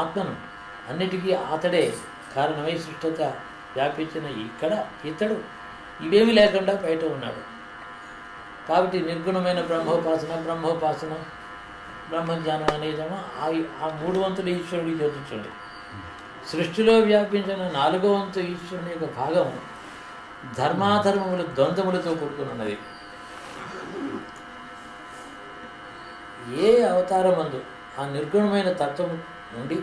ఆత్మను అన్నిటికీ అతడే కారణమై సృష్టత వ్యాపించిన ఇతడు ఇవేమీ లేకుండా బయట ఉన్నాడు. కాబట్టి నిర్గుణమైన బ్రహ్మోపాసన బ్రహ్మజ్ఞానం అనేదేమో ఆ 3 వంతులు ఈశ్వరుడికి చెందుతుంది. సృష్టిలో వ్యాపించిన 4వ వంతు ఈశ్వరుని యొక్క భాగం ధర్మాధర్మముల ద్వంద్వములతో కూడుకున్నది. ఏ అవతారమందు ఆ నిర్గుణమైన తత్వం నుండి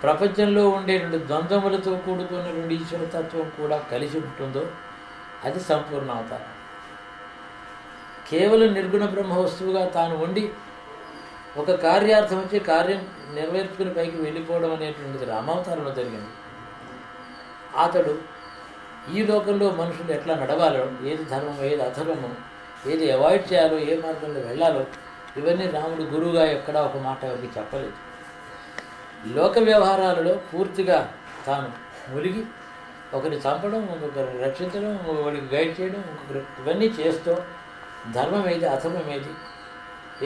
ప్రపంచంలో ఉండే 2 ద్వంద్వములతో కూడుకున్న 2 ఈశ్వర తత్వం కూడా కలిసి ఉంటుందో అది సంపూర్ణ అవతారం. కేవలం నిర్గుణ బ్రహ్మ వస్తువుగా తాను ఉండి ఒక కార్యార్థం వచ్చి కార్యం నెరవేర్చుకుని పైకి వెళ్ళిపోవడం అనేటువంటిది రామావతారంలో జరిగింది. అతడు ఈ లోకంలో మనుషులు ఎట్లా నడవాలో, ఏది ధర్మం ఏది అధర్మము, ఏది అవాయిడ్ చేయాలో, ఏ మార్గంలో వెళ్ళాలో ఇవన్నీ రాముడు గురువుగా ఎక్కడా ఒక మాట ఎవరికి చెప్పలేదు. లోక వ్యవహారాలలో పూర్తిగా తాను మునిగి ఒకరిని చంపడం, ఇంకొకరిని రక్షించడం, ఒకరికి గైడ్ చేయడం, ఇంకొకరు ఇవన్నీ చేస్తూ ధర్మం ఏది అధర్మం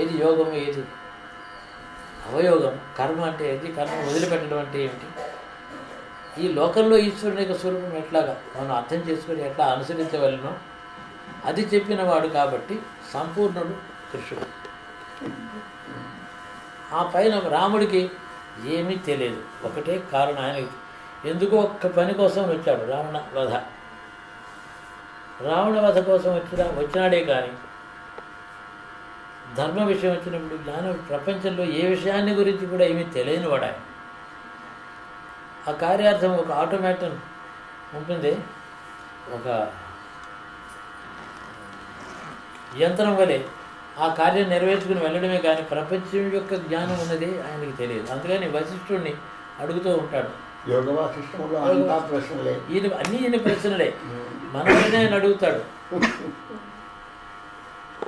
ఏది యోగం ఏది అవయోగం, కర్మ అంటే ఏది, కర్మ వదిలిపెట్టడం అంటే ఏమిటి, ఈ లోకంలో ఈశ్వరుని యొక్క స్వరూపం ఎట్లాగా మనం అర్థం చేసుకొని ఎట్లా అనుసరించవలనో అది చెప్పినవాడు కాబట్టి సంపూర్ణుడు కృష్ణుడు. ఆ పైన రాముడికి ఏమీ తెలియదు. ఒకటే కారణం, ఆయనకి ఎందుకో ఒక్క పని కోసం వచ్చాడు, రావణ వధ కోసం వచ్చినాడే కానీ ధర్మ విషయం వచ్చినప్పుడు జ్ఞానం ప్రపంచంలో ఏ విషయాన్ని గురించి కూడా ఏమీ తెలియని వాడు ఆయన. ఆ కార్యార్థం ఒక ఆటోమేటన్ ఉంటుంది, ఒక యంత్రం వలె ఆ కార్యం నెరవేర్చుకుని వెళ్ళడమే కానీ ప్రపంచం యొక్క జ్ఞానం ఉన్నది ఆయనకి తెలియదు. అందుకని వశిష్ఠుడిని అడుగుతూ ఉంటాడు, ఈయన ప్రశ్నలే మనల్ని ఆయన అడుగుతాడు.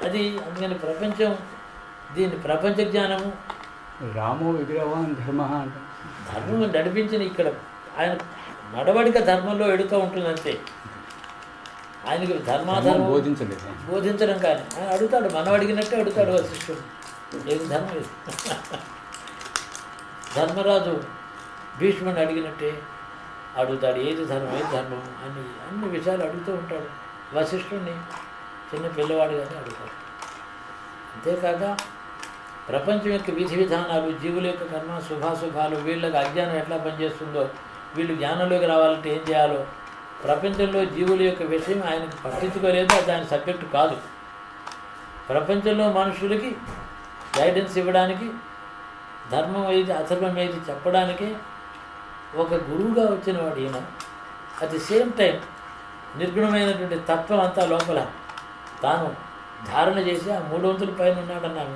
అది అందుకని దీన్ని ప్రపంచ జ్ఞానము రామో విగ్రహం ధర్మం నడిపించిన ఇక్కడ ఆయన నడవడిక ధర్మంలో ఎడుతూ ఉంటుంది అంతే. ఆయనకి ధర్మాధర్మం బోధించడం కానీ ఆయన అడుగుతాడు, మనం అడిగినట్టే అడుగుతాడు వశిష్ఠుడు, ఏది ధర్మం ఇది. ధర్మరాజు భీష్ముడిని అడిగినట్టే అడుగుతాడు, ఏది ధర్మం అన్ని విషయాలు అడుగుతూ ఉంటాడు. వశిష్ఠుడిని చిన్న పిల్లవాడు కానీ అడుగుతాడు. అంతేకాక ప్రపంచం యొక్క విధి విధానాలు, జీవుల యొక్క కర్మ శుభాశుభాలు, వీళ్ళకి అజ్ఞానం ఎట్లా పనిచేస్తుందో, వీళ్ళు జ్ఞానంలోకి రావాలంటే ఏం చేయాలో, ప్రపంచంలో జీవుల యొక్క విషయం ఆయనకు పట్టించుకోలేదు, అది ఆయన సబ్జెక్టు కాదు. ప్రపంచంలో మనుషులకి గైడెన్స్ ఇవ్వడానికి, ధర్మం ఏది అధర్మం ఏది చెప్పడానికి ఒక గురువుగా వచ్చిన వాడు ఈయన. అట్ ది సేమ్ టైం నిర్గుణమైనటువంటి తత్వం అంతా లోపల తాను ధారణ చేసి ఆ 3 వంతుల పైన ఉన్నాడన్నాను.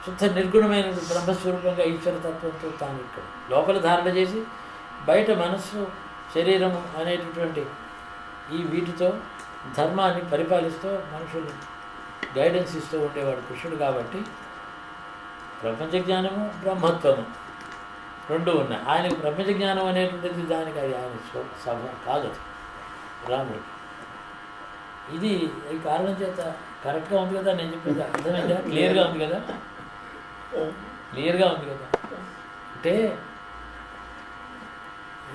శుద్ధ నిర్గుణమైన బ్రహ్మస్వరూపంగా ఈశ్వర తత్వంతో తాను ఇక్కడ లోపల ధారణ చేసి బయట మనస్సు శరీరము అనేటటువంటి ఈ వీటితో ధర్మాన్ని పరిపాలిస్తూ మనుషులు గైడెన్స్ ఇస్తూ ఉండేవాడు కృష్ణుడు. కాబట్టి ప్రపంచ జ్ఞానము బ్రహ్మత్వము 2 ఉన్నాయి. ఆయనకు ప్రపంచ జ్ఞానం అనేటువంటిది దానికి అది ఆయన సభ కాదు, రాముడు. ఇది ఈ కారణం చేత కరెక్ట్గా ఉంది కదా నేను చెప్పేది, అర్థమైందా? క్లియర్గా ఉంది కదా అంటే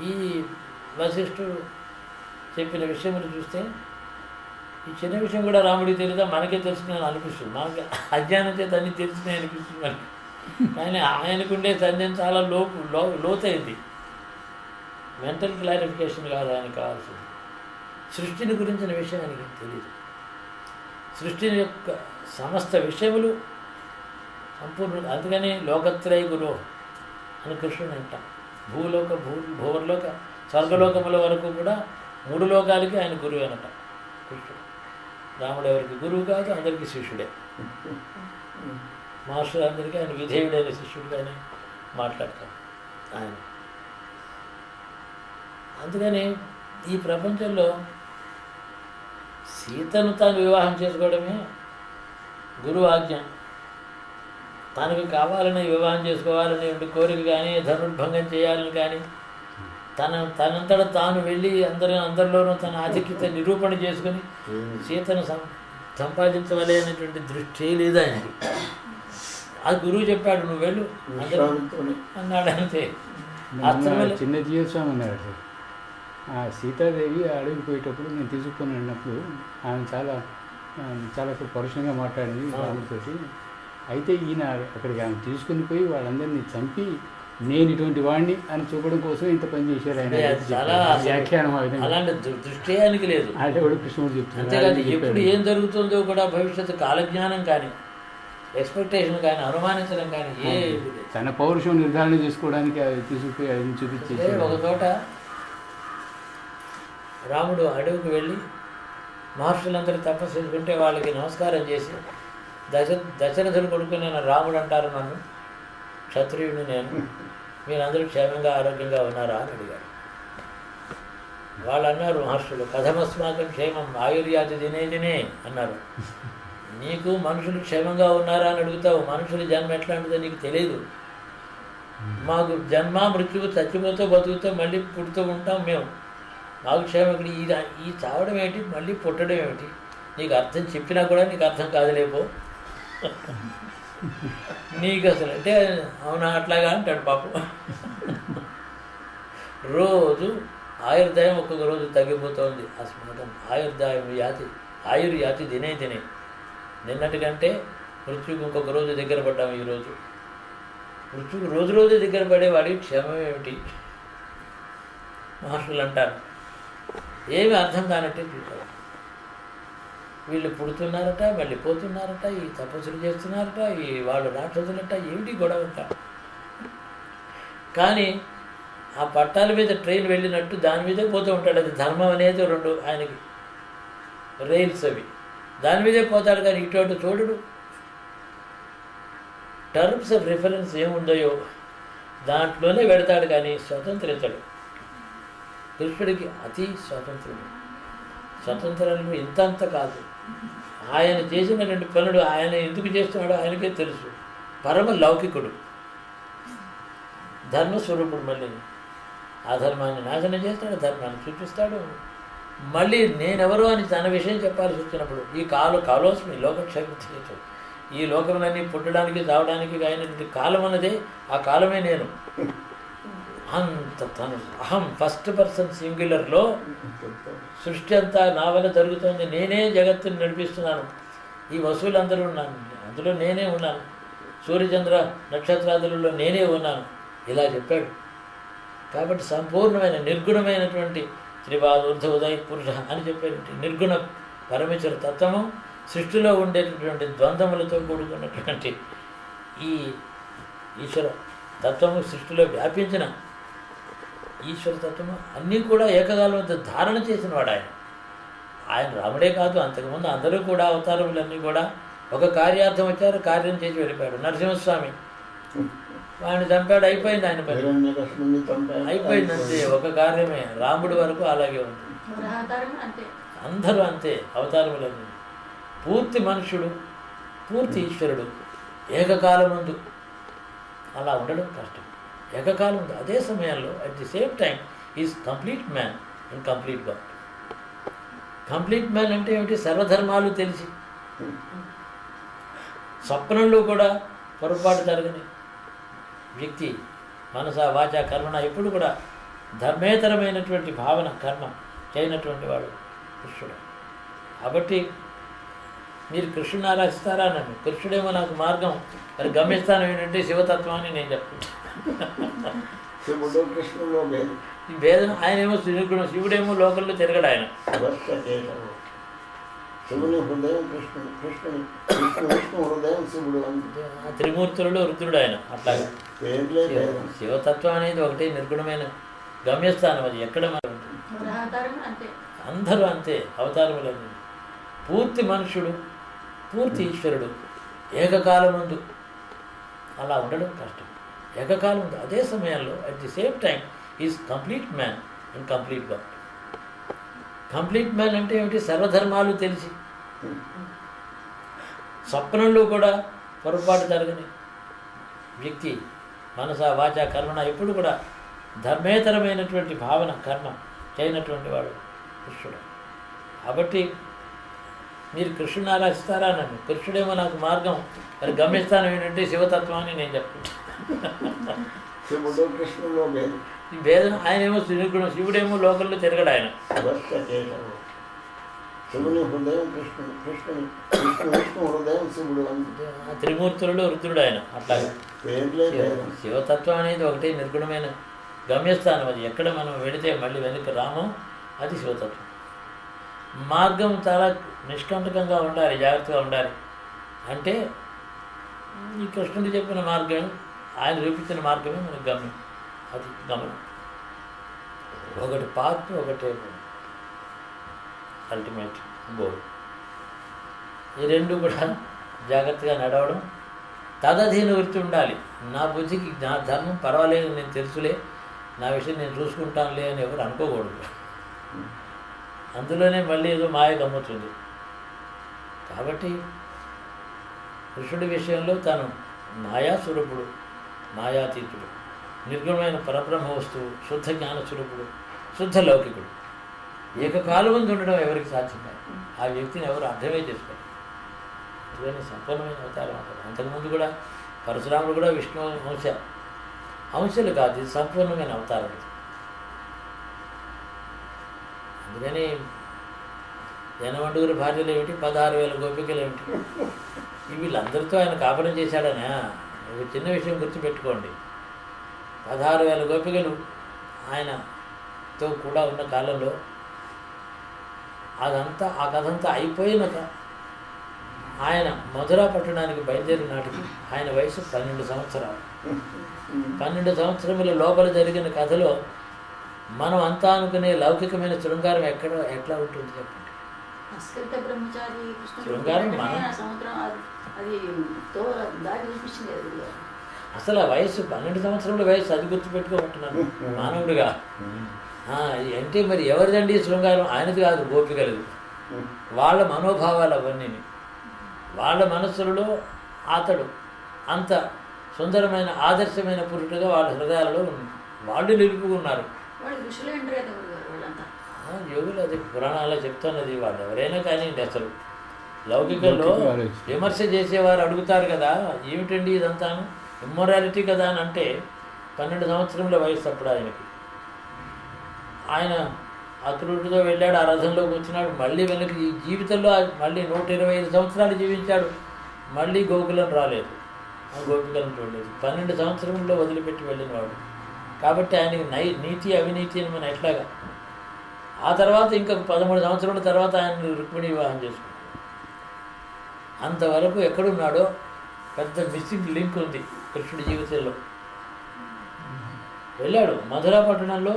ఈ వశిష్ఠుడు చెప్పిన విషయములు చూస్తే ఈ చిన్న విషయం కూడా రాముడికి తెలియదా, మనకే తెలిసిందని అనిపిస్తుంది. మనకి అజ్ఞానం చేత అన్నీ తెలిసినాయి అనిపిస్తుంది మనకి. కానీ ఆయనకుండే సందేహం చాలా లోతైంది. మెంటల్ క్లారిఫికేషన్ కాదు ఆయనకు కావాల్సింది. సృష్టిని గురించిన విషయం ఆయనకి తెలియదు. సృష్టిని యొక్క సమస్త విషయములు సంపూర్ణ. అందుకని లోకత్రయ గురు అని కృష్ణుడు అంటాం. భూవర్లోక స్వర్గలోకముల వరకు కూడా 3 లోకాలకి ఆయన గురువు అనట కృష్ణుడు. రాముడు ఎవరికి గురువు కాదు, అందరికీ శిష్యుడే. మాస్టర్ అందరికీ ఆయన విధేయుడైన శిష్యుడిగానే మాట్లాడతాం ఆయన. అందుకని ఈ ప్రపంచంలో సీతను తాను వివాహం చేసుకోవడమే గురువు ఆజ్ఞ. తనకు కావాలని వివాహం చేసుకోవాలని కోరిక కానీ, ధనుర్భంగం చేయాలని కానీ, తనంతట తాను వెళ్ళి అందరిలోనూ తన ఆధిక్యత నిరూపణ చేసుకుని సీతను సంపాదించవలే అనేటువంటి దృష్టి లేదు ఆయనకి. ఆ గురువు చెప్పాడు నువ్వు వెళ్ళు అన్నాడు అంతే. చిన్న జీవస్వామి ఉన్నారు సార్. ఆ సీతాదేవి అడవికి పోయేటప్పుడు నేను తీసుకొని వెళ్ళినప్పుడు ఆమె చాలా పరుషంగా మాట్లాడింది రాముడితోటి. అయితే ఈయన అక్కడికి ఆమె తీసుకుని పోయి వాళ్ళందరినీ చంపి నేను ఇటువంటి వాడిని అని చూపడం కోసం ఇంత పని చేశారు ఆయన. వ్యాఖ్యానం అలాంటి దృష్టియానికి లేదు అంటే కూడా కృష్ణుడు చెప్తున్నాడు. ఎప్పుడు ఏం జరుగుతుందో కూడా భవిష్యత్తు కాలజ్ఞానం కానీ ఎక్స్పెక్టేషన్ కానీ అనుమానించడం కానీ తన పౌరుషం నిర్ధారణ చేసుకోవడానికి అది తీసుకుపోయి అది చూపించి ఒక చోట రాముడు అడవికి వెళ్ళి మహర్షులందరూ తపస్సు చేసుకుంటే వాళ్ళకి నమస్కారం చేసి దశరథుడు కొడుకు నేను రాముడు అంటారు నన్ను, క్షత్రియుడిని నేను, మీరందరూ క్షేమంగా ఆరోగ్యంగా ఉన్నారా అని అడిగాడు. వాళ్ళు అన్నారు మహర్షులు కథమస్మాకం క్షేమం ఆయుర్యాతి దినే దినే అన్నారు. నీకు మనుషులు క్షేమంగా ఉన్నారా అని అడుగుతావు, మనుషుల జన్మ ఎట్లాంటిదో నీకు తెలియదు. మాకు జన్మ మృత్యువు చచ్చిపోతూ బతుకుతూ మళ్ళీ పుడుతూ ఉంటాం మేము, మాకు క్షేమం ఇక్కడ ఈ చావడం ఏమిటి మళ్ళీ పుట్టడం ఏమిటి, నీకు అర్థం చెప్పినా కూడా నీకు అర్థం కాదులేపో నీకు అసలు అంటే అవునా అట్లాగా అంటాడు పాపం. రోజు ఆయుర్దాయం ఒక్కొక్క రోజు తగ్గిపోతుంది. అస్మాకం ఆయుర్యాతి దినే దినే, నిన్నటికంటే మృత్యుకు ఇంకొక రోజు దగ్గర పడ్డాము. ఈరోజు మృత్యుకు రోజు రోజు దగ్గర పడేవాడికి క్షేమం ఏమిటి మహర్షులు అంటారు. ఏమి అర్థం కానట్టే చూశారు. వీళ్ళు పుడుతున్నారట మళ్ళీ పోతున్నారట, ఈ తపస్సులు చేస్తున్నారట, ఈ వాళ్ళు రాక్షసులట, ఏమిటి గొడవంట. కానీ ఆ పట్టాల మీద ట్రైన్ వెళ్ళినట్టు దాని మీదే పోతూ ఉంటాడు. అది ధర్మం అనేది రెండు ఆయనకి రైల్స్ అవి, దాని మీదే పోతాడు. కానీ ఇటు చూడడు. టర్మ్స్ ఆఫ్ రిఫరెన్స్ ఏముందయో దాంట్లోనే పెడతాడు కానీ స్వతంత్రించడు. కృష్ణుడికి అతి స్వతంత్రంలో ఇంతంత కాదు. ఆయన చేసినటువంటి పనులు ఆయన ఎందుకు చేస్తున్నాడో ఆయనకే తెలుసు. పరమ లౌకికుడు, ధర్మస్వరూపుడు. మళ్ళీ అధర్మాన్ని నాశనం చేస్తాడు, ధర్మాన్ని చూపిస్తాడు. మళ్ళీ నేనెవరు అని తన విషయం చెప్పాల్సి వచ్చినప్పుడు ఈ కాలోస్మి లోకక్షేత్ర, ఈ లోకములన్నీ పుట్టడానికి చావడానికి అయినటువంటి కాలం అన్నదే ఆ కాలమే నేను. అంత తను అహం ఫస్ట్ పర్సన్ సింగ్యులర్లో సృష్టి అంతా నా వల్ల జరుగుతుంది, నేనే జగత్తుని నడిపిస్తున్నాను, ఈ వస్తువులందరూ ఉన్నాను, అందులో నేనే ఉన్నాను, సూర్యచంద్ర నక్షత్రాదులలో నేనే ఉన్నాను, ఇలా చెప్పాడు. కాబట్టి సంపూర్ణమైన నిర్గుణమైనటువంటి త్రిపాదూర్ధ ఉదయ పురుష అని చెప్పేటువంటి నిర్గుణ పరమేశ్వర తత్వము, సృష్టిలో ఉండేటటువంటి ద్వంద్వములతో కూడుకున్నటువంటి ఈ ఈశ్వర తత్వము, సృష్టిలో వ్యాపించిన ఈశ్వరతత్వము అన్నీ కూడా ఏకకాలంతో ధారణ చేసిన వాడు ఆయన రాముడే కాదు, అంతకుముందు అందరూ కూడా అవతారములన్నీ కూడా ఒక కార్యార్థం వచ్చారు, కార్యం చేసి వెళ్ళిపోయాడు. నరసింహస్వామి వాడిని చంపాడు, అయిపోయింది ఆయన పని, అయిపోయింది అంతే. ఒక కార్యమే. రాముడి వరకు అలాగే ఉంది. అందరూ అంతే అవతారములన్నీ. పూర్తి మనుష్యుడు, పూర్తి ఈశ్వరుడు, ఏకకాలమందు అలా ఉండడం కష్టం. ఏకకాలం ఉంది. అదే సమయంలో at the same time is complete man and complete God. Complete man అంటే ఏమిటి? సర్వధర్మాలు తెలిసి స్వప్నంలో కూడా పొరపాటు జరగని వ్యక్తి, మనస వాచ కర్మణ ఎప్పుడు కూడా ధర్మేతరమైనటువంటి భావన కర్మ చేయనటువంటి వాడు కృష్ణుడు. కాబట్టి మీరు కృష్ణుని ఆరాధిస్తారా అన్నాను. కృష్ణుడేమో నాకు మార్గం, మరి గమ్యస్థానం ఏంటంటే శివతత్వం అని నేను చెప్తాను. ఈ భేదం. ఆయనేమో నిర్గుణం, శివుడేమో లోకల్లో తిరగడు. ఆయన త్రిమూర్తులలో రుద్రుడు ఆయన. అట్లాగే శివతత్వం అనేది ఒకటి నిర్గుణమైన గమ్యస్థానం. అది ఎక్కడ అందరూ అంతే అవతారములన్నీ. పూర్తి మనుష్యుడు, పూర్తి ఈశ్వరుడు, ఏకకాలమందు అలా ఉండడం కష్టం. ఏకకాలం ఉంది. అదే సమయంలో at the same time is complete man and complete God. Complete man అంటే ఏమిటి? సర్వధర్మాలు తెలిసి స్వప్నంలో కూడా పొరపాటు జరగని వ్యక్తి, మనస వాచ కర్మణ ఎప్పుడు కూడా ధర్మేతరమైనటువంటి భావన కర్మ చేయనటువంటి వాడు కృష్ణుడు. కాబట్టి మీరు కృష్ణుని ఆరాధిస్తారా నన్ను, కృష్ణుడేమో నాకు మార్గం, మరి గమ్యస్థానం ఏంటంటే శివతత్వం అని నేను చెప్తాను. శివుడు కృష్ణుడు లేదు. ఈ భేదం ఆయనేమో నిర్గుణం, శివుడేమో లోకల్లో తిరగడు ఆయన. శివుని హృదయం కృష్ణుడు, విష్ణు హృదయం శివుడు అంటే త్రిమూర్తులలో రుద్రుడు ఆయన. అట్లాగే శివతత్వం అనేది ఒకటి నిర్గుణమైన గమ్యస్థానం. అది ఎక్కడ మనం వెళితే మళ్ళీ వెనక్కి రామం, అది శివతత్వం. మార్గం చాలా నిష్కంటకంగా ఉండాలి, జాగ్రత్తగా ఉండాలి. అంటే ఈ కృష్ణుడు చెప్పిన మార్గం, ఆయన చూపించిన మార్గమే మనకు గమ్యం. అది గమనం. ఒకటి పాత్, ఒకటి అల్టిమేట్ గోల్. ఈ రెండు కూడా జాగ్రత్తగా నడవడం. తదధీన వృత్తి ఉండాలి. నా బుద్ధికి నా ధర్మం పర్వాలేదు, నేను తెలుసులే, నా విషయం నేను చూసుకుంటానులే అని ఎవరు అనుకోకూడదు. అందులోనే మళ్ళీ ఏదో మాయ గమ్ముతుంది. కాబట్టి కృష్ణుడి విషయంలో తను మాయాస్వరూపుడు, మాయాతీతుడు, నిర్గుణమైన పరబ్రహ్మ వస్తువు, శుద్ధ జ్ఞానస్వరూపుడు, శుద్ధ లౌకికుడు. ఏకకాలమంది ఉండడం ఎవరికి సాధ్యం కాదు. ఆ వ్యక్తిని ఎవరు అర్థమే చేసుకోరు. అందుకని సంపూర్ణమైన అవతారం అంటారు. అంతకుముందు కూడా పరశురాముడు కూడా విష్ణు అంశాలు కాదు, ఇది సంపూర్ణమైన అవతారం. అందుకని జనమండుగురు భార్యలు ఏమిటి, 16,000 గోపికలు ఏమిటి, వీళ్ళందరితో ఆయన కాపురం చేశాడనే ఒక చిన్న విషయం గుర్తుపెట్టుకోండి. 16,000 గోపికలు ఆయనతో కూడా ఉన్న కాలంలో అదంతా, ఆ కథంతా అయిపోయినాక ఆయన మధురా పట్టణానికి బయలుదేరిన నాటికి ఆయన వయసు 12 సంవత్సరాలు. 12 సంవత్సరముల లోపల జరిగిన కథలో మనం అంతా అనుకునే లౌకికమైన శృంగారం ఎట్లా ఉంటుంది చెప్పండి. శృంగారం మనం అసలు ఆ వయసు 12 సంవత్సరముల వయసు, అది గుర్తుపెట్టుకోమంటున్నాను మానవుడిగా. అంటే మరి ఎవరిదండి శృంగారం? ఆయనది కాదు, గోపికలది. వాళ్ళ మనోభావాలు అవన్నీ, వాళ్ళ మనస్సులలో అతడు అంత సుందరమైన ఆదర్శమైన పురుషుడుగా వాళ్ళ హృదయాలలో వాళ్ళు నిలుపుకున్నారు. యోగులు అది పురాణాల్లో చెప్తున్నది. వాళ్ళు ఎవరైనా కానివ్వండి, అసలు లౌకికంలో విమర్శ చేసేవారు అడుగుతారు కదా, ఏమిటండి ఇదంతాను, ఇమ్మొరాలిటీ కదా అని. అంటే 12 సంవత్సరముల వయసు అప్పుడు ఆయనకి. ఆయన అక్రూరుడితో వెళ్ళాడు, ఆ రథంలో కూర్చున్నాడు, మళ్ళీ వెనక్కి ఈ జీవితంలో మళ్ళీ 125 సంవత్సరాలు జీవించాడు, మళ్ళీ గోకులం రాలేదు, ఆ గోపికలను చూడలేదు. 12 సంవత్సరంలో వదిలిపెట్టి వెళ్ళినవాడు. కాబట్టి ఆయనకి నీతి అవినీతి అని మనం ఎట్లాగా. ఆ తర్వాత ఇంకొక 13 సంవత్సరాల తర్వాత ఆయన రుక్మిణి వివాహం చేసుకున్నాడు. అంతవరకు ఎక్కడున్నాడో పెద్ద మిస్సింగ్ లింక్ ఉంది కృష్ణుడి జీవితంలో. వెళ్ళాడు మధురా పట్టణంలో,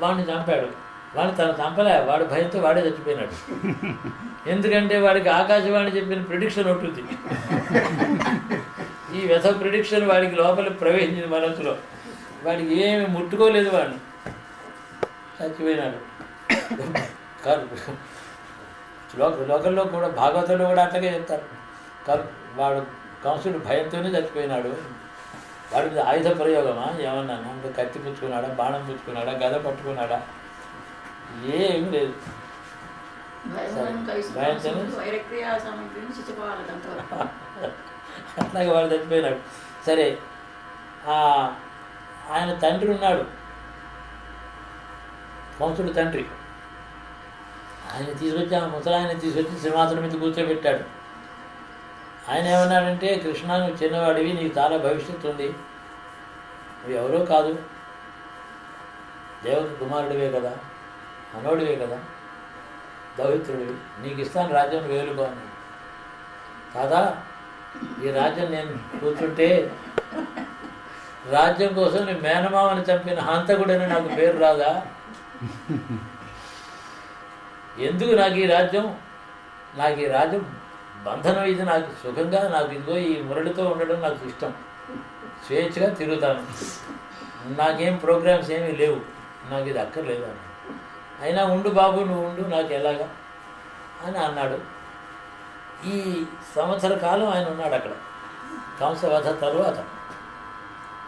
వాడిని చంపాడు. వాడిని తను చంపలే, వాడు భయంతో వాడే చచ్చిపోయినాడు. ఎందుకంటే వాడికి ఆకాశవాణి చెప్పిన ప్రిడిక్షన్ ఉంటుంది. ఈ వ్యథ ప్రిడిక్షన్ వాడికి లోపల ప్రవేశించింది మనసులో. వాడికి ఏమి ముట్టుకోలేదు, వాడిని చచ్చిపోయినాడు. లోకల్లో కూడా భాగవతంలో కూడా అట్లాగే చెప్తారు. వాడు కంసుడు భయంతోనే చచ్చిపోయినాడు. వాడి మీద ఆయుధ ప్రయోగమా ఏమన్నా అంటే కత్తి పుచ్చుకున్నాడా, బాణం పుచ్చుకున్నాడా, గద పట్టుకున్నాడా, ఏమీ లేదు. అట్లాగే వాడు చచ్చిపోయినాడు. సరే, ఆయన తండ్రి ఉన్నాడు, కంసుడు తండ్రి. ఆయన తీసుకొచ్చి, ఆ ముసలాయన తీసుకొచ్చి సింహాసనం మీద కూర్చోబెట్టాడు. ఆయన ఏమన్నాడంటే, కృష్ణ నువ్వు చిన్నవాడివి, నీకు చాలా భవిష్యత్తు ఉంది, నువ్వు ఎవరో కాదు, దేవత కుమారుడివే కదా, మనోడివే కదా, దౌహిత్రుడివి, నీకు ఇస్తాను రాజ్యం వేలుకో అన్నాడు. కాదా, ఈ రాజ్యం నేను కూర్చుంటే రాజ్యం కోసం నీ మేనమామని చంపిన హంతకుడని నాకు పేరు రాదా? ఎందుకు నాకు ఈ రాజ్యం? నాకు ఈ రాజ్యం బంధనం, ఇది నాకు సుఖంగా, నాకు ఇదిగో ఈ మురళితో ఉండడం నాకు ఇష్టం, స్వేచ్ఛగా తిరుగుతాను, నాకేం ప్రోగ్రామ్స్ ఏమీ లేవు, నాకు ఇది అక్కర్లేదు అన్నాడు. అయినా ఉండు బాబు, నువ్వు ఉండు, నాకు ఎలాగా అని అన్నాడు. ఈ సంవత్సర కాలం ఆయన ఉన్నాడు అక్కడ కంసవధ తరువాత.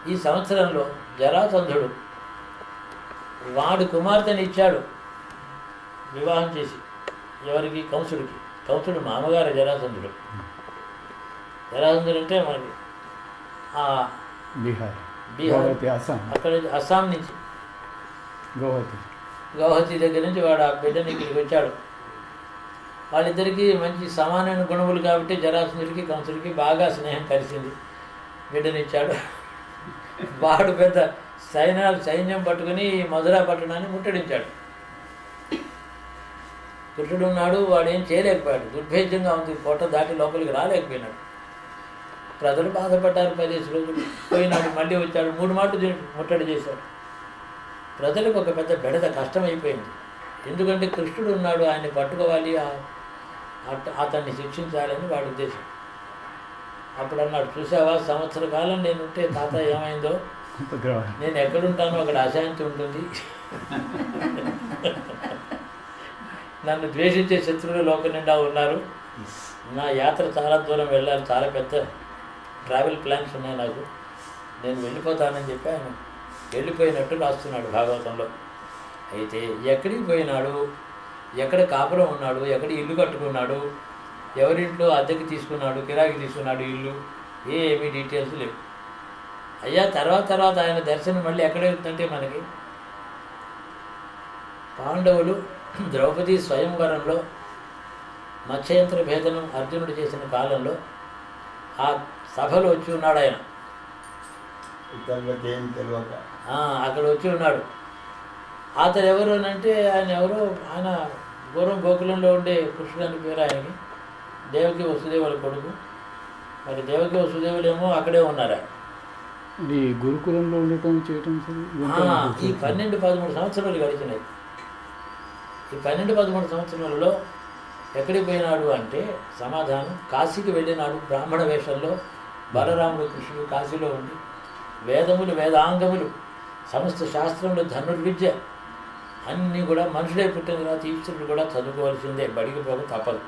ఈ సంవత్సరంలో జరాసంధుడు వాడు కుమార్తెని ఇచ్చాడు వివాహం చేసి. ఎవరికి? కంసుడికి. కంసుడు మామగారు జరాసంధుడు. జరాసంధుడు అంటే మనకి బీహార్ బీహార్ అస్సాం, అక్కడ నుంచి అస్సాం నుంచి గౌహతి దగ్గర నుంచి వాడు ఆ బిడ్డని ఇక్కడికి వచ్చాడు. వాళ్ళిద్దరికీ మంచి సమానమైన గుణములు కాబట్టి జరాసంధుడికి కంసుడికి బాగా స్నేహం కలిసింది. బిడ్డనిచ్చాడు. వాడు పెద్ద సైన్యం పట్టుకుని మధురా పట్టణాన్ని ముట్టడించాడు. కృష్ణుడు ఉన్నాడు, వాడు ఏం చేయలేకపోయాడు. దుర్భేద్యంగా ఉంది, కోట దాటి లోపలికి రాలేకపోయినాడు. ప్రజలు బాధపడ్డారు. 10 రోజులు పోయినాడు, మళ్ళీ వచ్చాడు, 3 మాటలు ముట్టడి చేశాడు. ప్రజలకు ఒక పెద్ద బెడద, కష్టమైపోయింది. ఎందుకంటే కృష్ణుడు ఉన్నాడు, ఆయన్ని పట్టుకోవాలి, అతన్ని శిక్షించాలని వాడి ఉద్దేశం. అప్పుడు అన్నాడు, చూసావా, సంవత్సర కాలం నేనుంటే తాత ఏమైందో, నేను ఎక్కడుంటానో అక్కడ అశాంతి ఉంటుంది. నన్ను ద్వేషించే శత్రువులు లోకం నిండా ఉన్నారు. నా యాత్ర చాలా దూరం వెళ్ళాలి, చాలా పెద్ద ట్రావెల్ ప్లాన్స్ ఉన్నాయి నాకు, నేను వెళ్ళిపోతానని చెప్పి ఆయన వెళ్ళిపోయినట్టు రాస్తున్నాడు భాగవతంలో. అయితే ఎక్కడికి పోయినాడు, ఎక్కడ కాపురం ఉన్నాడు, ఎక్కడ ఇల్లు కట్టుకున్నాడు, ఎవరింట్లో అద్దెకి తీసుకున్నాడు, కిరాయికి తీసుకున్నాడు ఇల్లు, ఏమీ డీటెయిల్స్ లేవు. అయ్యా తర్వాత ఆయన దర్శనం మళ్ళీ ఎక్కడ వెళ్తుంటే మనకి పాండవులు ద్రౌపది స్వయంవరంలో మత్స్యంత్ర భేదనం అర్జునుడు చేసిన కాలంలో ఆ సభలో వచ్చి ఉన్నాడు ఆయన. అక్కడ వచ్చి ఉన్నాడు. అతను ఎవరు అంటే ఆయన పూర్వం గోకులంలో ఉండే కృష్ణుడు అని పేరు ఆయనకి. దేవకి వసుదేవుల కొడుకు. మరి దేవకి వసుదేవులేమో అక్కడే ఉన్నారు. ఈ గురుకులంలో ఉండటం చేయటం ఈ 12-13 సంవత్సరాలు గడిచినాయి. ఈ 12-13 సంవత్సరాలలో ఎక్కడికి పోయినాడు అంటే సమాధానం, కాశీకి వెళ్ళినాడు. బ్రాహ్మణ వేషంలో బలరాముడు కృష్ణుడు కాశీలో ఉండి వేదములు, వేదాంగములు, సమస్త శాస్త్రములు, ధనుర్విద్య అన్నీ కూడా మనుషులే పుట్టిన తర్వాత ఈశ్వరుడు కూడా చదువుకోవాల్సిందే, బడికి పోక తప్పదు.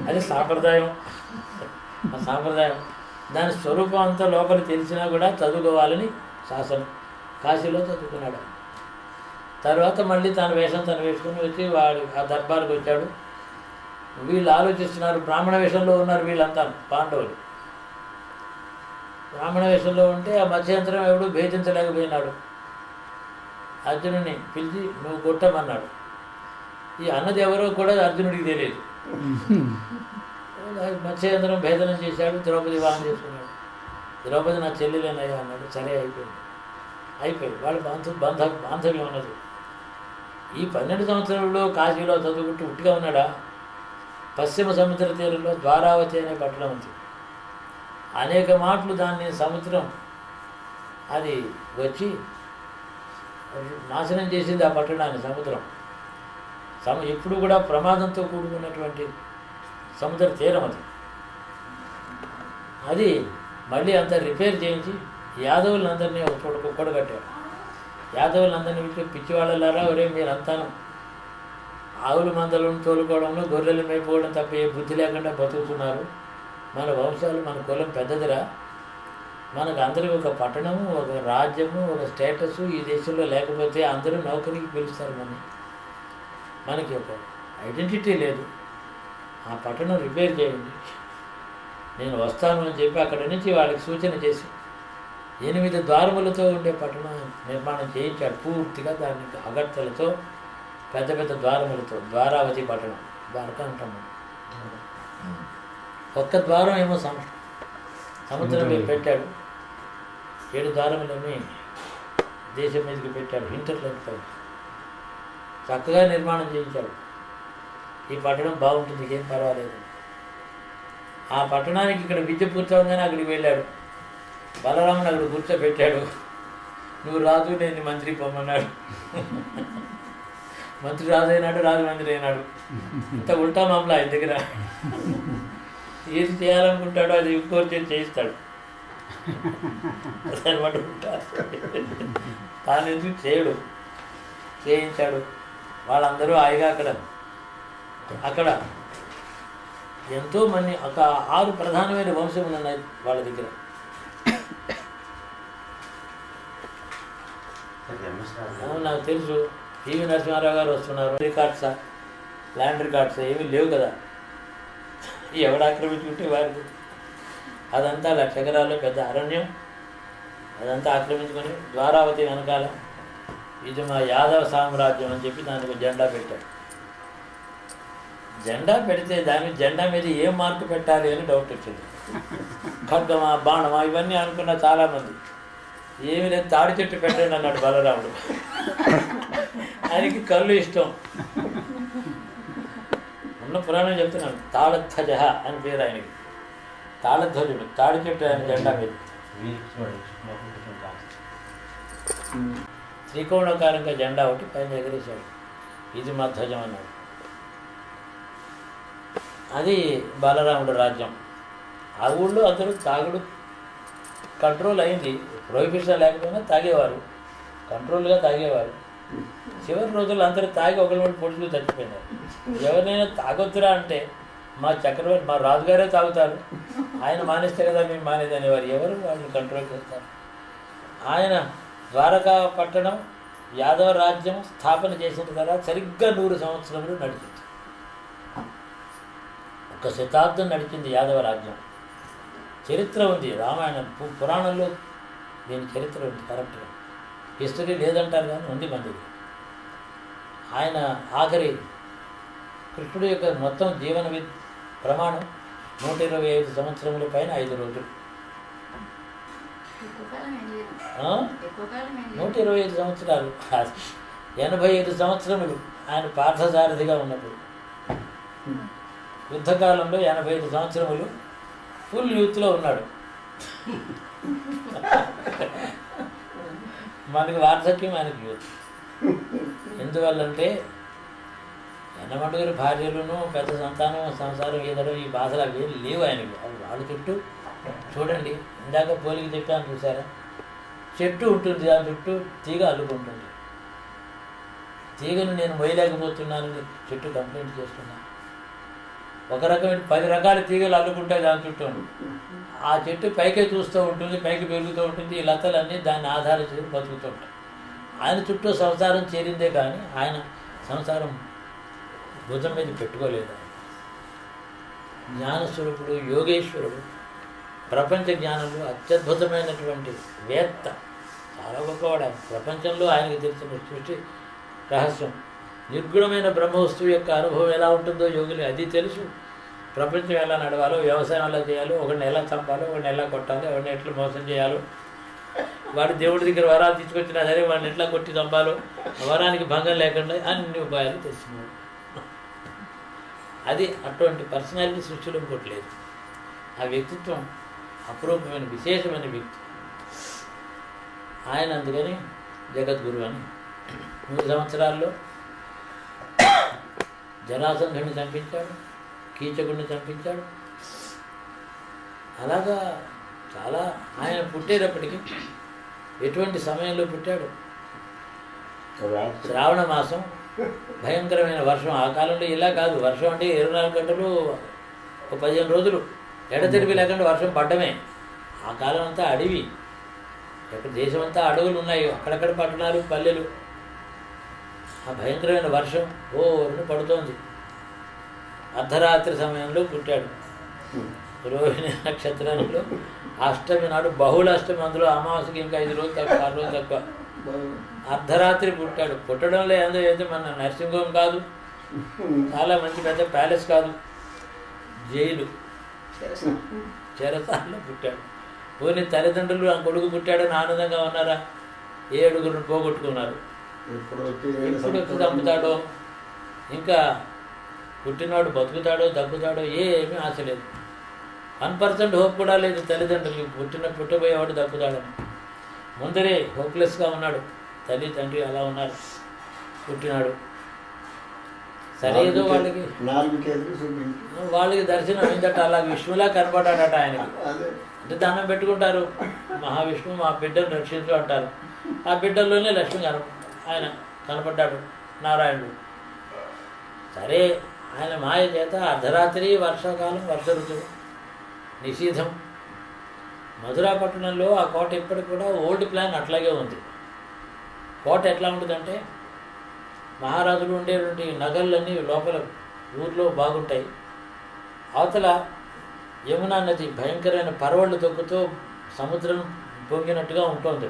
అది సాంప్రదాయం. ఆ సాంప్రదాయం దాని స్వరూపం అంతా లోపల తెలిసినా కూడా చదువుకోవాలని శాసనం. కాశీలో చదువుకున్నాడు. తర్వాత మళ్ళీ తన వేషం తను వేసుకుని వచ్చి వాడు ఆ దర్బార్కి వచ్చాడు. వీళ్ళు ఆలోచిస్తున్నారు, బ్రాహ్మణ వేషంలో ఉన్నారు వీళ్ళంతా పాండవులు. బ్రాహ్మణ వేషంలో ఉంటే ఆ మత్స్యంతరం ఎవడు భేదించలేకపోయినాడు. అర్జునుడిని పిలిచి నువ్వు కొట్టమన్నాడు. ఈ అన్నది ఎవరో కూడా అర్జునుడికి తెలియదు. మత్స్యంతరం భేదనం చేశాడు, ద్రౌపది వివాహం చేసుకున్నాడు. ద్రౌపది నా చెల్లెలేనయ్యా అన్నాడు. సరే అయిపోయింది. వాళ్ళు బాంధవ్యం ఉన్నది. ఈ 12 సంవత్సరాల్లో కాశీలో చదువుకుంటూ ఉట్టిగా ఉన్నాడా? పశ్చిమ సముద్ర తీరంలో ద్వారావతి అనే పట్టణం ఉంది. అనేక మాటలు దాన్ని సముద్రం అది వచ్చి నాశనం చేసింది ఆ పట్టణాన్ని. సముద్రం ఎప్పుడు కూడా ప్రమాదంతో కూడుకున్నటువంటి సముద్ర తీరం అది మళ్ళీ అంతా రిపేర్ చేయించి యాదవులందరినీ ఒక చోట కుక్కడగట్టారు. యాదవులందరినీ వీటికి పిచ్చివాళ్ళలారా, ఒరే మీరంతాను ఆవుల మందలను తోలుకోవడంలో గొర్రెలు మేపుకోవడం తప్ప ఏ బుద్ధి లేకుండా బతుకుతున్నారు. మన వంశాలు, మన కులం పెద్దదిరా. మనకు అందరికీ ఒక పట్టణము, ఒక రాజ్యము, ఒక స్టేటస్ ఈ దేశంలో లేకపోతే అందరూ నౌకరికి పిలుస్తారు. మనకి ఒక ఐడెంటిటీ లేదు. ఆ పట్టణం రిపేర్ చేయండి, నేను వస్తాను అని చెప్పి అక్కడి నుంచి వాళ్ళకి సూచన చేసి 8 ద్వారములతో ఉండే పట్టణం నిర్మాణం చేయించాడు. పూర్తిగా దాన్ని అగర్తలతో, పెద్ద పెద్ద ద్వారములతో ద్వారావతి పట్టణం. ద్వారక అంటాము. ఒక్క ద్వారం ఏమో సముద్రం మీద పెట్టాడు. 7 ద్వారములని దేశం మీదకి పెట్టాడు. హింటర్లైన్ పై చక్కగా నిర్మాణం చేయించాడు. ఈ పట్టణం బాగుంటుంది, ఏం పర్వాలేదు. ఆ పట్టణానికి ఇక్కడ విద్య పూర్తవగానే అక్కడికి వెళ్ళాడు. బలరాముని అక్కడ కూర్చోబెట్టాడు. నువ్వు రాజు, నేను మంత్రి పొమ్మన్నాడు. మంత్రి రాజు అయినాడు, రాజు మంత్రి అయినాడు. ఇంత ఉల్టా మామూలు ఆయన దగ్గర. ఏది చేయాలనుకుంటాడో అది ఇంకోటి చేయిస్తాడు. అనమాట ఉంటా. తాను ఎందుకు చేయడు, చేయించాడు. వాళ్ళందరూ హాయిగా అక్కడ ఎంతోమంది, ఒక 6 ప్రధానమైన వంశములు ఉన్నాయి వాళ్ళ దగ్గర. నాకు తెలుసు. పివి నరసింహారావు గారు వస్తున్నారు, రికార్డ్సా ల్యాండ్ రికార్డ్స్ ఏమీ లేవు కదా, ఎవడు ఆక్రమించుకుంటే వారికి. అదంతా 1,00,000 ఎకరాల్లో పెద్ద అరణ్యం, అదంతా ఆక్రమించుకొని ద్వారావతి వెనకాల ఇది మా యాదవ సామ్రాజ్యం అని చెప్పి దానికి జెండా పెట్టాడు. జెండా పెడితే దాని జెండా మీద ఏం మార్కు పెట్టాలి అని డౌట్ వచ్చింది. ఖడ్గమా బాణమా ఇవన్నీ అనుకున్న చాలామంది. ఏమి లేదు, తాడి చెట్టు పెట్టండి అన్నాడు బలరాముడు. ఆయనకి కళ్ళు ఇష్టం. ఉన్న పురాణం చెప్తున్నాను, తాళధ్వజ అని పేరు ఆయనకి. తాళధ్వజుడు, తాడి చెట్టు ఆయన జెండా మీద త్రికోణాకారంగా జెండా ఒకటి పైన ఎగరేశాడు. ఇది మా ధ్వజం అన్నాడు. అది బలరాముడు రాజ్యం. ఆ ఊళ్ళో అందరూ తాగుడు కంట్రోల్ అయింది. ప్రొహిబిషన్ లేకపోయినా తాగేవారు, కంట్రోల్గా తాగేవారు. చివరి రోజులు అందరూ తాగి ఒకరి పొడుచులు చచ్చిపోయినారు. ఎవరినైనా తాగొద్దురా అంటే మా చక్రవర్తి, మా రాజుగారే తాగుతారు, ఆయన మానేస్తే కదా మేము మానేది అనేవారు. ఎవరు వాళ్ళని కంట్రోల్ చేస్తారు? ఆయన ద్వారకా పట్టణం యాదవ రాజ్యం స్థాపన చేసిన తర్వాత సరిగ్గా 100 సంవత్సరములు నడిచింది. 1 శతాబ్దం నడిచింది యాదవ రాజ్యం. చరిత్ర ఉంది, రామాయణం పురాణంలో దీని చరిత్ర ఉంది కరెక్ట్గా. హిస్టరీ లేదంటారు కానీ ఉంది మందిది. ఆయన ఆఖరి కృష్ణుడి యొక్క మొత్తం జీవన ప్రమాణం 125 సంవత్సరముల పైన 5 రోజులు. 125 సంవత్సరాలు, 85 సంవత్సరములు ఆయన పార్థసారథిగా ఉన్నప్పుడు. యుద్ధకాలంలో 85 సంవత్సరములు ఫుల్ యూత్లో ఉన్నాడు. మనకి వార్ధక్యం, ఆయనకి యూత్. ఎందువల్లంటే ఎన్నమడుగురు భార్యలను, పెద్ద సంతానం, సంసారం ఈదడం, ఈ బాధలు అవి లేవు ఆయనకి. వాళ్ళ చుట్టూ చూడండి, ఇందాక పోలికి చెప్పాను చూసారా, చెట్టు ఉంటుంది, దాని చుట్టూ తీగ అల్లుకుంటుంది. తీగను నేను మొయ్యలేకపోతున్నానని చెట్టు కంప్లైంట్ చేస్తున్నాను. ఒక రకమైన 10 రకాల తీగలు అల్లుకుంటాయి దాని చుట్టూ. ఆ చెట్టు పైకే చూస్తూ ఉంటుంది, పైకి పెరుగుతూ ఉంటుంది. ఈ లతలన్నీ దాన్ని ఆధారం చేసి బతుకుతూ ఉంటాయి. ఆయన చుట్టూ సంసారం చేరిందే కానీ ఆయన సంసారం భుజం మీద పెట్టుకోలేదు. జ్ఞానస్వరూపుడు, యోగేశ్వరుడు, ప్రపంచ జ్ఞానంలో అత్యద్భుతమైనటువంటి వేత్త, చాలా గొప్పవాడు. ప్రపంచంలో ఆయనకు తెలిసిన సృష్టి రహస్యం, నిర్గుణమైన బ్రహ్మవస్తువు యొక్క అనుభవం ఎలా ఉంటుందో యోగులు అది తెలుసు. ప్రపంచం ఎలా నడవాలో, వ్యవసాయం ఎలా చేయాలో, ఒకరిని ఎలా చంపాలో, ఒకరిని ఎలా కొట్టాలో, ఎవరిని ఎట్లా మోసం చేయాలో, వాడు దేవుడి దగ్గర వరాలు తీసుకొచ్చినా సరే వాడిని ఎట్లా కొట్టి చంపాలో, వరానికి భంగం లేకుండా అన్ని ఉపాయాలు తెలిసినాడు. అది అటువంటి పర్సనాలిటీ సృష్టిలో ఇంకోట్లేదు. ఆ వ్యక్తిత్వం అపురూపమైన విశేషమైన వ్యక్తి ఆయన. అందుకని జగద్గురు అని 3 సంవత్సరాల్లో జరాసంధుడిని చంపించాడు, కీచకుడిని చంపించాడు. అలాగా చాలా. ఆయన పుట్టేటప్పటికి ఎటువంటి సమయంలో పుట్టాడు? శ్రావణ మాసం, భయంకరమైన వర్షం. ఆ కాలంలో ఇలా కాదు, వర్షం అంటే 24 గంటలు, 15 రోజులు ఎడతెరిపి లేకుండా వర్షం పడ్డమే. ఆ కాలం అంతా అడవి, ఎక్కడ దేశం అంతా అడవులు ఉన్నాయి, అక్కడక్కడ పట్టణాలు, పల్లెలు. ఆ భయంకరమైన వర్షం ఓరుని పడుతోంది. అర్ధరాత్రి సమయంలో పుట్టాడు. రోహిణి నక్షత్రంలో అష్టమి నాడు, బహుళ అష్టమి, అందులో అమావాస్యకి ఇంకా 5 రోజులు తక్కువ, 6 రోజులు తక్కువ. అర్ధరాత్రి పుట్టాడు. పుట్టడంలో ఏందో అయితే మన నర్సింగ్ హోమ్ కాదు, చాలా మంచి పెద్ద ప్యాలెస్ కాదు, జైలు, చెరసాలలో పుట్టాడు. పోనీ తల్లిదండ్రులు ఆ కొడుకు పుట్టాడని ఆనందంగా ఉన్నారా? 7 పోగొట్టుకున్నారు. ఎప్పుడు వచ్చి చంపుతాడో, ఇంకా పుట్టినవాడు బతుకుతాడో తగ్గుతాడో ఏమీ ఆశ లేదు. 1% హోప్ కూడా లేదు తల్లిదండ్రులకి, పుట్టబోయేవాడు తగ్గుతాడని. ముందరే హోప్లెస్గా ఉన్నాడు. తల్లి తండ్రి అలా ఉన్నారు. పుట్టినాడు సరే, ఏదో వాళ్ళకి దర్శనం అయిందట. అలా విష్ణులా కనపడ్డాడట ఆయనకి. అంటే దండం పెట్టుకుంటారు, మహావిష్ణువు మా బిడ్డను రక్షించు అంటారు. ఆ బిడ్డల్లోనే లక్ష్మి ఆయన కనపడ్డాడు, నారాయణుడు. సరే, ఆయన మాయ చేత అర్ధరాత్రి, వర్షాకాలం, వర్ష ఋతువు, నిషీధం. మధురా పట్టణంలో ఆ కోట ఇప్పటికి కూడా ఓల్డ్ ప్లాన్ అట్లాగే ఉంది. కోట ఎట్లా ఉంటుందంటే, మహారాజులు ఉండేటువంటి నగళ్ళన్నీ లోపల ఊర్లో బాగుంటాయి. అవతల యమునా నది భయంకరమైన పరవళ్ళు తొక్కుతూ సముద్రం పొంగినట్టుగా ఉంటుంది.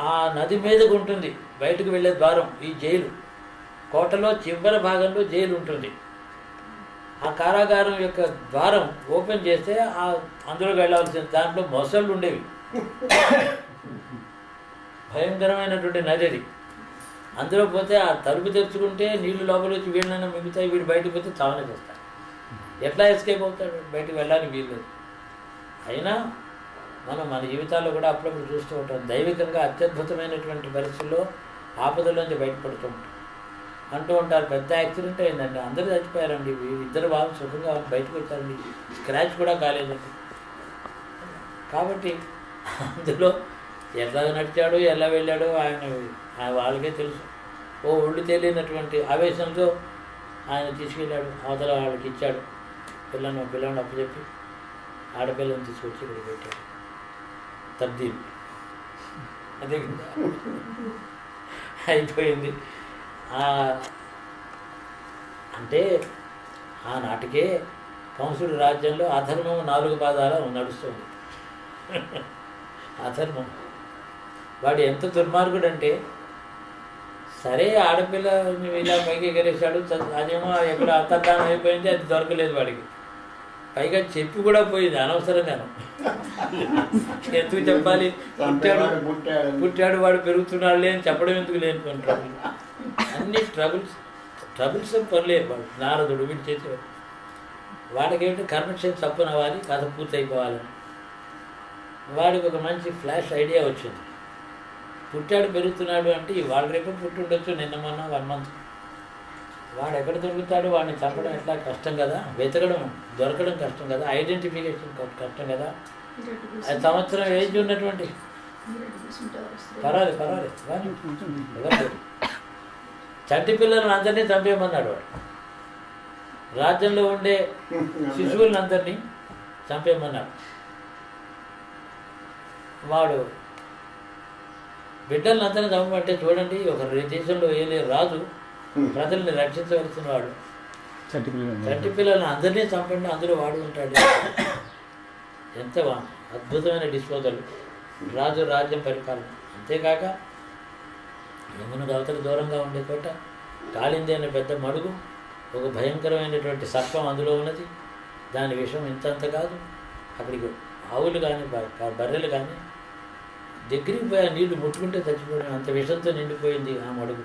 ఆ నది మీదకు ఉంటుంది బయటకు వెళ్ళే ద్వారం ఈ జైలు. కోటలో చివరి భాగంలో జైలు ఉంటుంది. ఆ కారాగారం యొక్క ద్వారం ఓపెన్ చేస్తే అందులోకి వెళ్ళవలసిన దాంట్లో మొసళ్ళు ఉండేవి. భయంకరమైనటువంటి నది అది. అందులో పోతే ఆ తలుపు తెరుచుకుంటే నీళ్లు లోపల వచ్చి వీళ్ళైనా మిగుతాయి, వీడు బయటకు పోతే చావనే చేస్తాడు. ఎట్లా ఎస్కేప్ అవుతాడు? బయటకు వెళ్ళడానికి వీల్లేదు. అయినా మనం మన జీవితాల్లో కూడా అప్పుడప్పుడు చూస్తూ ఉంటాం. దైవికంగా అత్యద్భుతమైనటువంటి పరిస్థితుల్లో ఆపదలోంచి బయటపడుతూ ఉంటాం. అంటూ ఉంటారు, పెద్ద యాక్సిడెంట్ అయిందండి, అందరూ చచ్చిపోయారండి, ఇద్దరు బాగా సుఖంగా బయటకు వచ్చారండి, స్క్రాచ్ కూడా కాలేదండి. కాబట్టి అందులో ఎట్లా నడిచాడు, ఎలా వెళ్ళాడో ఆయన వాళ్ళకే తెలుసు. ఒళ్ళు తెలియనటువంటి ఆవేశంతో ఆయన తీసుకెళ్ళాడు, అవతల వాళ్ళకి ఇచ్చాడు. పిల్లని అప్పచెప్పి ఆడపిల్లని తీసుకొచ్చి ఇక్కడ పెట్టాడు. తబ్దీల్ అదే అయిపోయింది. అంటే ఆనాటికే కంసుడి రాజ్యంలో అధర్మం 4 పాదాల నడుస్తుంది. అధర్మం వాడు ఎంత దుర్మార్గుడు అంటే, సరే ఆడపిల్ల ఇలా పైకి ఎగరేశాడు, అదేమో ఎక్కడ అంతర్ధానం అయిపోయింది, అది దొరకలేదు వాడికి. పైగా చెప్పి కూడా పోయింది అనవసరంగా. ఎందుకు చెప్పాలి? పుట్టాడు వాడు పెరుగుతున్నాడులే అని చెప్పడం ఎందుకు లేని ట్రబుల్. అన్ని ట్రబుల్స్ పనులే. వాడు నారదుడు వీడు చేసేవాడు. వాడికేంటి కర్మక్షేత్రం తప్పునవ్వాలి, కథ పూర్తి అయిపోవాలని. వాడికి ఒక మంచి ఫ్లాష్ ఐడియా వచ్చింది. పుట్టాడు పెరుగుతున్నాడు అంటే వాళ్ళ రేపు పుట్టుండొచ్చు, నిన్న మొన్న 1 month. వాడు ఎక్కడ దొరుకుతాడు? వాడిని చంపడం ఎట్లా కష్టం కదా, దొరకడం కష్టం కదా, ఐడెంటిఫికేషన్ కష్టం కదా. 5 సంవత్సరం ఏజ్ ఉన్నటువంటి పర్వాలేదు కానీ ఎవరు చంటి పిల్లలను అందరినీ చంపేయమన్నాడు వాడు. రాజ్యంలో ఉండే శిశువులను అందరినీ చంపేయమన్నాడు. వాడు బిడ్డలను అందరినీ చంపమంటే చూడండి, ఒక దేశంలో ఏలే రాజు ప్రజల్ని రక్షించవలసిన వాడు చంటి పిల్లలను అందరినీ చంపండి, అందులో వాడు ఉంటాడు. ఎంత అద్భుతమైన డిస్పోజల్ రాజు రాజ్యం పరిపాలన. అంతేకాక యమునకు అవతల దూరంగా ఉండే చోట కాళింది అనే పెద్ద మడుగు, ఒక భయంకరమైనటువంటి సర్పం అందులో ఉన్నది. దాని విషం ఇంతంత కాదు. అక్కడికి ఆవులు కానీ బర్రెలు కానీ దగ్గరికి పోయి ఆ నీళ్లు ముట్టుకుంటే చచ్చిపోయిన అంత విషంతో నిండిపోయింది ఆ మడుగు.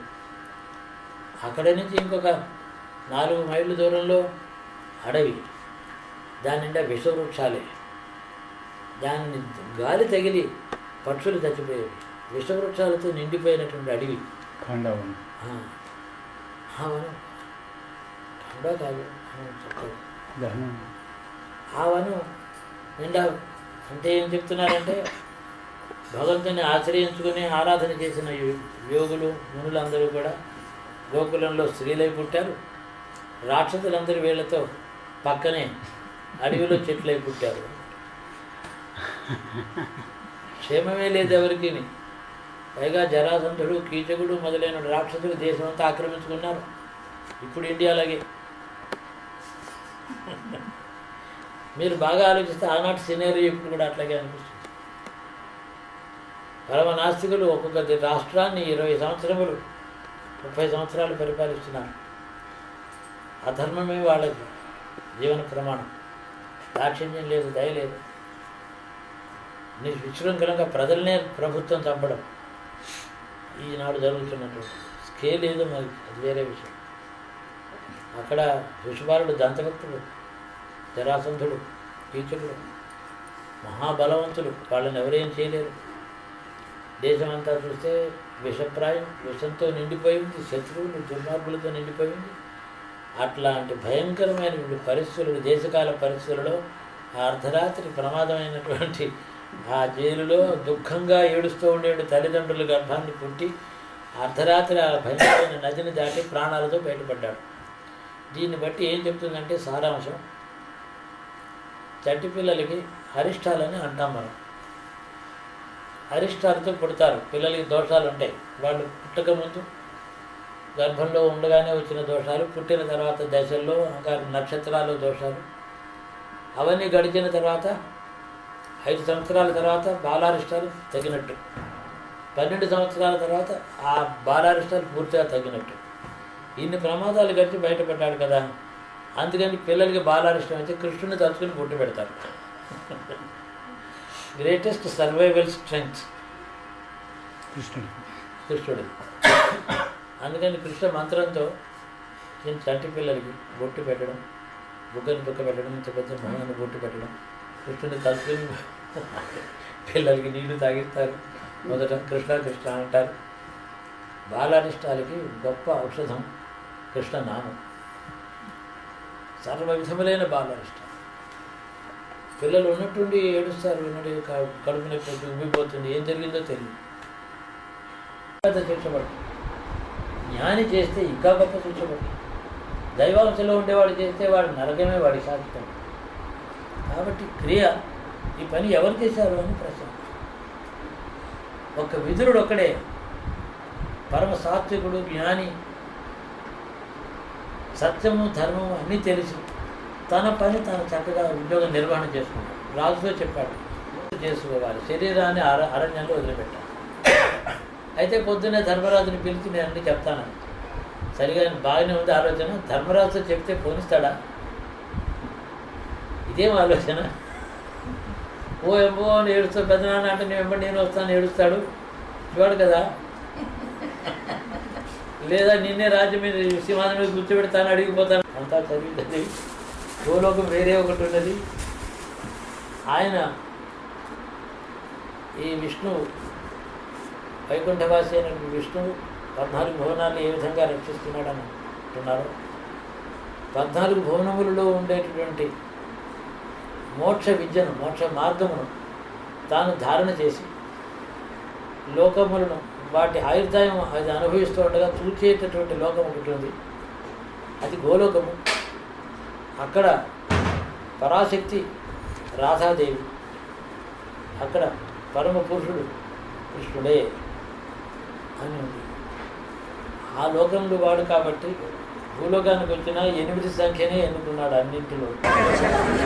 అక్కడ నుంచి ఇంకొక 4 మైళ్ళ దూరంలో అడవి, దాని నిండా విషవృక్షాలే. దాన్ని గాలి తగిలి పక్షులు చచ్చిపోయేవి. విషవృక్షాలతో నిండిపోయినటువంటి అడవి. ఖండవనం ఖండా కాదు, ఆ వనం నిండా. అంటే ఏం చెప్తున్నారంటే, భగవంతుని ఆశ్రయించుకుని ఆరాధన చేసిన యోగులు మునులందరూ కూడా గోకులంలో స్త్రీలై పుట్టారు. రాక్షసులందరూ వీళ్ళతో పక్కనే అడవిలో చెట్లై పుట్టారు. క్షేమమే లేదు ఎవరికి. పైగా జరాసంధుడు, కీచకుడు మొదలైన రాక్షసులు దేశమంతా ఆక్రమించుకున్నారు. ఇప్పుడు ఇండియాలాగే. మీరు బాగా ఆలోచిస్తే ఆనాటి సినేరీ ఇప్పుడు కూడా అట్లాగే అనిపిస్తుంది. పరమ నాస్తికులు ఒక్కొక్క రాష్ట్రాన్ని 20 సంవత్సరములు 30 సంవత్సరాలు పరిపాలిస్తున్నారు. అధర్మమే వాళ్ళ జీవన ప్రమాణం. దాక్షిణ్యం లేదు, దయ లేదు. విశృంఖలంగా ప్రజలనే ప్రభుత్వం చంపడం ఈనాడు జరుగుతున్నటువంటి స్కేల్ ఏదో మరి అది వేరే విషయం. అక్కడ శిశుపాలుడు, దంతభక్తుడు, జరాసంధుడు, కీచకుడు మహాబలవంతులు. వాళ్ళని ఎవరేం చేయలేరు. దేశమంతా చూస్తే విషప్రాయం, విషంతో నిండిపోయింది, శత్రువులు దుర్మార్గులతో నిండిపోయింది. అట్లాంటి భయంకరమైన పరిస్థితులు, దేశకాల పరిస్థితులలో ఆ అర్ధరాత్రి ప్రమాదమైనటువంటి ఆ జైలులో దుఃఖంగా ఏడుస్తూ ఉండేడు తల్లిదండ్రుల గర్భాన్ని పుట్టి అర్ధరాత్రి ఆ భయంకరమైన నదిని దాటి ప్రాణాలతో బయటపడ్డాడు. దీన్ని బట్టి ఏం చెప్తుందంటే సారాంశం, చంటి పిల్లలకి అరిష్టాలని అంటాం మనం. అరిష్టాలతో పుడతారు. పిల్లలకి దోషాలు ఉంటాయి. వాళ్ళు పుట్టక ముందు గర్భంలో ఉండగానే వచ్చిన దోషాలు, పుట్టిన తర్వాత దశల్లో ఇంకా నక్షత్రాలు దోషాలు, అవన్నీ గడిచిన తర్వాత 5 సంవత్సరాల తర్వాత బాలారిష్టాలు తగినట్టు, 12 సంవత్సరాల తర్వాత ఆ బాలారిష్టాలు పూర్తిగా తగ్గినట్టు. ఇన్ని ప్రమాదాలు గడిచి బయటపడ్డాడు కదా, అందుకని పిల్లలకి బాలారిష్టం అయితే కృష్ణుని తలుచుకుని పుట్టి పెడతారు. గ్రేటెస్ట్ సర్వైవల్ స్ట్రెంగ్త్ కృష్ణుడు. అందుకని కృష్ణ మంత్రంతో చంటి పిల్లలకి బొట్టు పెట్టడం, బుగ్గని బుక్క పెట్టడం, ఇంత పెద్ద మొహాన్ని బొట్టు పెట్టడం, కృష్ణుని తలుచుకుని పిల్లలకి నీళ్లు తాగిస్తారు. మొదట కృష్ణ కృష్ణ అంటారు. బాలారిష్టాలకి గొప్ప ఔషధం కృష్ణనామం. సర్వ విధములైన బాలారిష్టాలు. పిల్లలు ఉన్నట్టుండి ఏడుస్తారు, కడుపు నొప్పి ఉబ్బిపోతుంది, ఏం జరిగిందో తెలియదు. శిక్షపడుతుంది. జ్ఞాని చేస్తే ఇంకా గొప్ప శిక్షపడుతుంది. దైవాంశలో ఉండేవాడు చేస్తే వాడు నరకమే వాడి శాశ్వతం. కాబట్టి క్రియ, ఈ పని ఎవరు చేశారు అని ప్రశ్న. ఒక్క విదురుడు ఒక్కడే పరమ సాత్వికుడు, జ్ఞాని, సత్యము ధర్మము అన్నీ తెలిసి తన పని తను చక్కగా ఉద్యోగం నిర్వహణ చేసుకున్నాడు. రాజుతో చెప్పాడు చేసుకోవాలి, శరీరాన్ని అరణ్యంలో వదిలిపెట్టాలి. అయితే పొద్దున్నే ధర్మరాజుని పిలిచి నేను అన్నీ చెప్తాను. సరిగా బాగానే ఉంది ఆలోచన. ధర్మరాజుతో చెప్తే పోనిస్తాడా? ఇదేం ఆలోచన? ఓ ఎంబో అని ఏడుస్తాడు. పెద్దనాన్న అంటే నేను వస్తాను ఏడుస్తాడు, చూడు కదా. లేదా నిన్నే రాజ్యం మీద సింహాసనం మీద కూర్చోబెడతాను, అడిగిపోతాను. అంతా చదివి భూలోకం వేరే ఒకటి ఉన్నది. ఆయన ఈ విష్ణువు వైకుంఠవాసి అయిన విష్ణువు 14 భువనాలను ఏ విధంగా రక్షిస్తున్నాడని అంటున్నారు. 14 భువనములలో ఉండేటటువంటి మోక్ష విద్యను, మోక్ష మార్గమును తాను ధారణ చేసి లోకములను వాటి ఆయుర్దాయం అది అనుభవిస్తూ ఉండగా చూచేటటువంటి లోకం ఒకటి ఉంది, అది గోలోకము. అక్కడ పరాశక్తి రాధాదేవి, అక్కడ పరమ పురుషుడు కృష్ణుడే అని ఉంది. ఆ లోకంలో వాడు కాబట్టి భూలోకానికి వచ్చిన 8 సంఖ్యనే ఎన్నుకున్నాడు అన్నింటిలో.